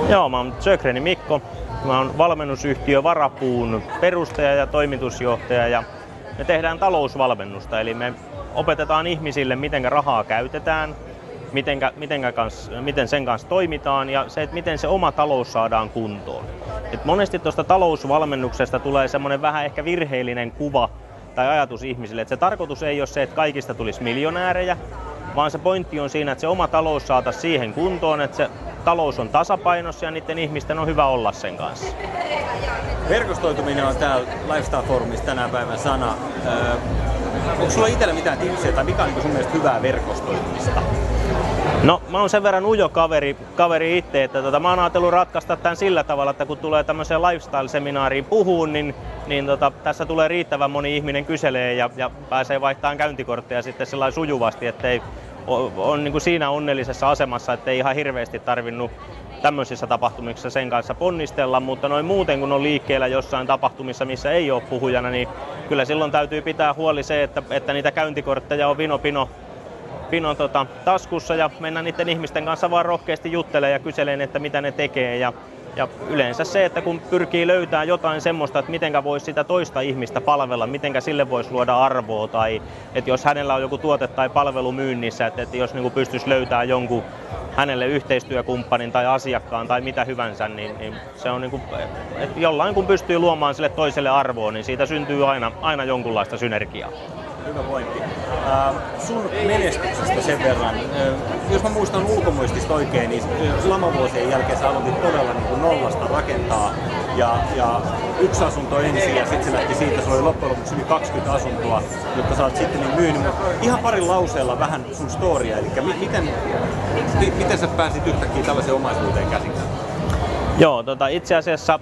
Joo, mä oon Sjögreni Mikko. Mä oon valmennusyhtiö Varapuun perustaja ja toimitusjohtaja ja me tehdään talousvalmennusta. Eli me opetetaan ihmisille, miten rahaa käytetään, miten sen kanssa toimitaan ja se, että miten se oma talous saadaan kuntoon. Et monesti tuosta talousvalmennuksesta tulee semmoinen vähän ehkä virheellinen kuva tai ajatus ihmisille, että se tarkoitus ei ole se, että kaikista tulisi miljonäärejä, vaan se pointti on siinä, että se oma talous saataisiin siihen kuntoon, että se talous on tasapainossa ja niiden ihmisten on hyvä olla sen kanssa. Verkostoituminen on täällä Lifestyle Forumissa tänä päivän sana. Onko sulla itsellä mitään tipsiä tai mikä on sun mielestä hyvää verkostoitumista? No, mä oon sen verran ujo kaveri itse, että mä oon ajatellut ratkaista tämän sillä tavalla, että kun tulee tämmöiseen lifestyle-seminaariin puhuun, niin tässä tulee riittävän moni ihminen kyselee ja pääsee vaihtamaan käyntikortteja sitten sellainen sujuvasti, ettei on niin kuin siinä onnellisessa asemassa, ettei ihan hirveästi tarvinnut tämmöisissä tapahtumissa sen kanssa ponnistella, mutta noin muuten kun on liikkeellä jossain tapahtumissa, missä ei ole puhujana, niin kyllä silloin täytyy pitää huoli se, että niitä käyntikortteja on vino taskussa ja mennään niiden ihmisten kanssa vaan rohkeasti juttelemaan ja kyseleen, että mitä ne tekee. Ja yleensä se, että kun pyrkii löytämään jotain semmoista, että mitenkä voisi sitä toista ihmistä palvella, mitenkä sille voisi luoda arvoa tai että jos hänellä on joku tuote tai palvelu myynnissä, että jos niin pystyisi löytämään jonkun hänelle yhteistyökumppanin tai asiakkaan tai mitä hyvänsä, niin se on niin kuin, että jollain kun pystyy luomaan sille toiselle arvoa, niin siitä syntyy aina jonkunlaista synergiaa. Hyvä pointti. Sun menestyksestä sen verran, jos mä muistan ulkomuistista oikein, niin lamavuosien jälkeen sä aloitit todella niin kuin nollasta rakentaa ja yksi asunto ensin ja sitten se lähti siitä, sulla oli loppujen lopuksi yli 20 asuntoa, jotka sä oot sitten niin myynyt. Ihan parin lauseella vähän sun storia, eli miten sä pääsit yhtäkkiä tällaiseen omaisuuteen käsiksi? Joo, itse asiassa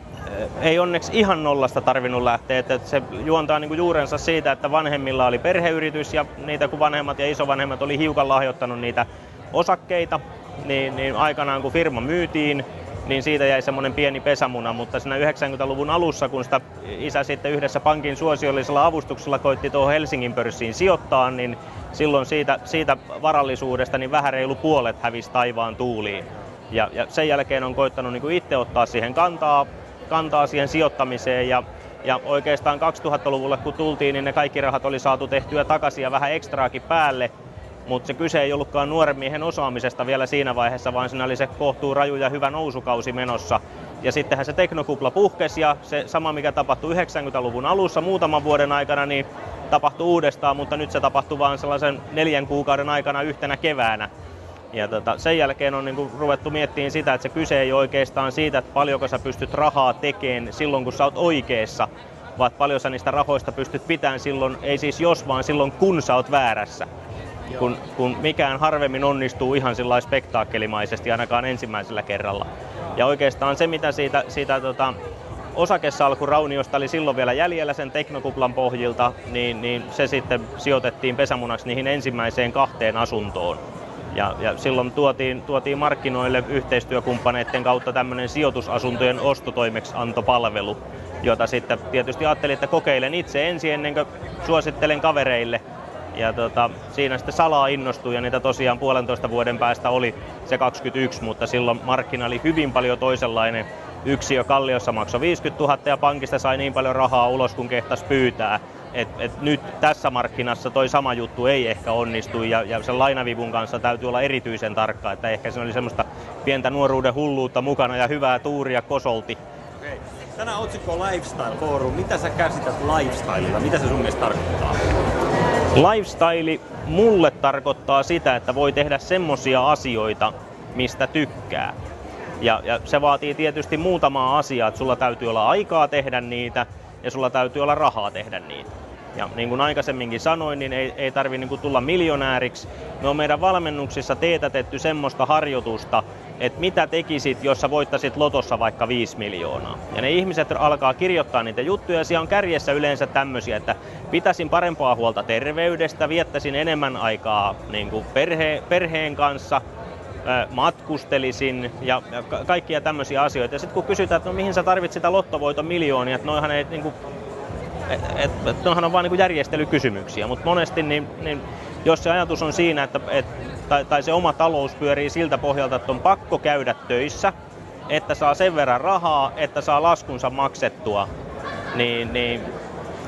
ei onneksi ihan nollasta tarvinnut lähteä, että se juontaa niin kuin juurensa siitä, että vanhemmilla oli perheyritys ja niitä kun vanhemmat ja isovanhemmat oli hiukan lahjoittanut niitä osakkeita, niin aikanaan kun firma myytiin, niin siitä jäi semmoinen pieni pesämuna, mutta siinä 90-luvun alussa, kun sitä isä sitten yhdessä pankin suosiollisella avustuksella koitti tuohon Helsingin pörssiin sijoittaa, niin silloin siitä varallisuudesta niin vähän reilu puolet hävisi taivaan tuuliin. Ja sen jälkeen on koittanut niin kuin itse ottaa siihen kantaa siihen sijoittamiseen ja oikeastaan 2000-luvulle kun tultiin, niin ne kaikki rahat oli saatu tehtyä takaisin ja vähän ekstraakin päälle, mutta se kyse ei ollutkaan nuoren miehen osaamisesta vielä siinä vaiheessa, vaan siinä oli se kohtuu raju ja hyvä nousukausi menossa. Ja sittenhän se teknokupla puhkesi ja se sama mikä tapahtui 90-luvun alussa muutaman vuoden aikana, niin tapahtui uudestaan, mutta nyt se tapahtui vaan sellaisen 4 kuukauden aikana yhtenä keväänä. Ja sen jälkeen on niin ruvettu miettimään sitä, että se kyse ei oikeastaan siitä, että paljonko sä pystyt rahaa tekemään silloin, kun sä oot oikeassa, vaan paljon sä niistä rahoista pystyt pitämään silloin, ei siis jos, vaan silloin, kun sä oot väärässä. Kun mikään harvemmin onnistuu ihan sillä spektaakkelimaisesti, ainakaan ensimmäisellä kerralla. Ja oikeastaan se, mitä siitä osakesalkurauniosta oli silloin vielä jäljellä sen teknokuplan pohjilta, niin se sitten sijoitettiin pesämunaksi niihin ensimmäiseen 2 asuntoon. Ja silloin tuotiin markkinoille yhteistyökumppaneiden kautta tämmöinen sijoitusasuntojen ostotoimeksiantopalvelu, jota sitten tietysti ajattelin, että kokeilen itse ensin ennen kuin suosittelen kavereille. Ja siinä sitten salaa innostui ja niitä tosiaan 1,5 vuoden päästä oli se 21, mutta silloin markkina oli hyvin paljon toisenlainen. Yksiö Kalliossa maksoi 50 000 ja pankista sai niin paljon rahaa ulos kun kehtas pyytää. Et nyt tässä markkinassa toi sama juttu ei ehkä onnistu ja sen lainavivun kanssa täytyy olla erityisen tarkka, että ehkä se oli semmoista pientä nuoruuden hulluutta mukana ja hyvää tuuria kosolti. Okei. Tänään otsikko on Lifestyle Forum. Mitä sä käsität lifestylella? Mitä se sun mielestä tarkoittaa? Lifestyle mulle tarkoittaa sitä, että voi tehdä semmosia asioita, mistä tykkää. Ja se vaatii tietysti muutamaa asiaa, että sulla täytyy olla aikaa tehdä niitä ja sulla täytyy olla rahaa tehdä niitä. Ja niin kuin aikaisemminkin sanoin, niin ei tarvitse niin kuin tulla miljonääriksi. Me on meidän valmennuksissa teetätetty semmoista harjoitusta, että mitä tekisit, jos sä voittaisit lotossa vaikka 5 miljoonaa. Ja ne ihmiset alkaa kirjoittaa niitä juttuja ja siellä on kärjessä yleensä tämmöisiä, että pitäisin parempaa huolta terveydestä, viettäisin enemmän aikaa niin kuin perheen kanssa, matkustelisin ja kaikkia tämmöisiä asioita. Ja sitten kun kysytään, että no, mihin sä tarvitset sitä lottovoiton miljoonia, että noihan ei niinku noihan on vaan niinku järjestelykysymyksiä, mutta monesti niin jos se ajatus on siinä, että tai se oma talous pyörii siltä pohjalta, että on pakko käydä töissä että saa sen verran rahaa, että saa laskunsa maksettua, niin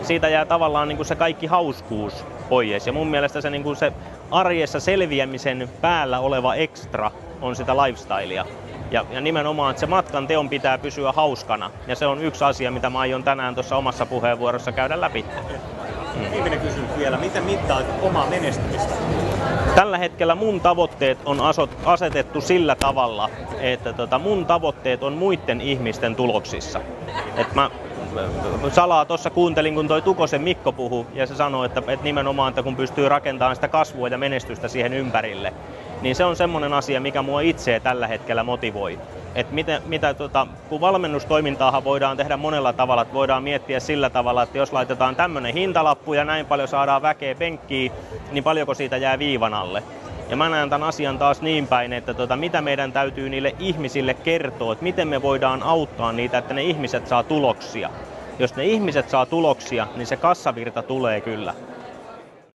siitä jää tavallaan niin kuin se kaikki hauskuus pois. Ja mun mielestä se, niin kuin se arjessa selviämisen päällä oleva extra on sitä lifestylea. Ja nimenomaan, että se matkan teon pitää pysyä hauskana. Ja se on yksi asia, mitä mä aion tänään tuossa omassa puheenvuorossa käydä läpi. Viimeinen kysymys vielä. Miten mittaat omaa menestymistä? Tällä hetkellä mun tavoitteet on asetettu sillä tavalla, että mun tavoitteet on muiden ihmisten tuloksissa. Et mä salaa tuossa kuuntelin, kun toi Tukosen Mikko puhui, ja se sanoi, että nimenomaan, että kun pystyy rakentamaan sitä kasvua ja menestystä siihen ympärille, niin se on semmoinen asia, mikä mua itseä tällä hetkellä motivoi. Että kun valmennustoimintaahan voidaan tehdä monella tavalla, että voidaan miettiä sillä tavalla, että jos laitetaan tämmöinen hintalappu ja näin paljon saadaan väkeä penkkiin, niin paljonko siitä jää viivan alle. Ja mä näen tämän asian taas niin päin, että mitä meidän täytyy niille ihmisille kertoa, että miten me voidaan auttaa niitä, että ne ihmiset saa tuloksia. Jos ne ihmiset saa tuloksia, niin se kassavirta tulee kyllä.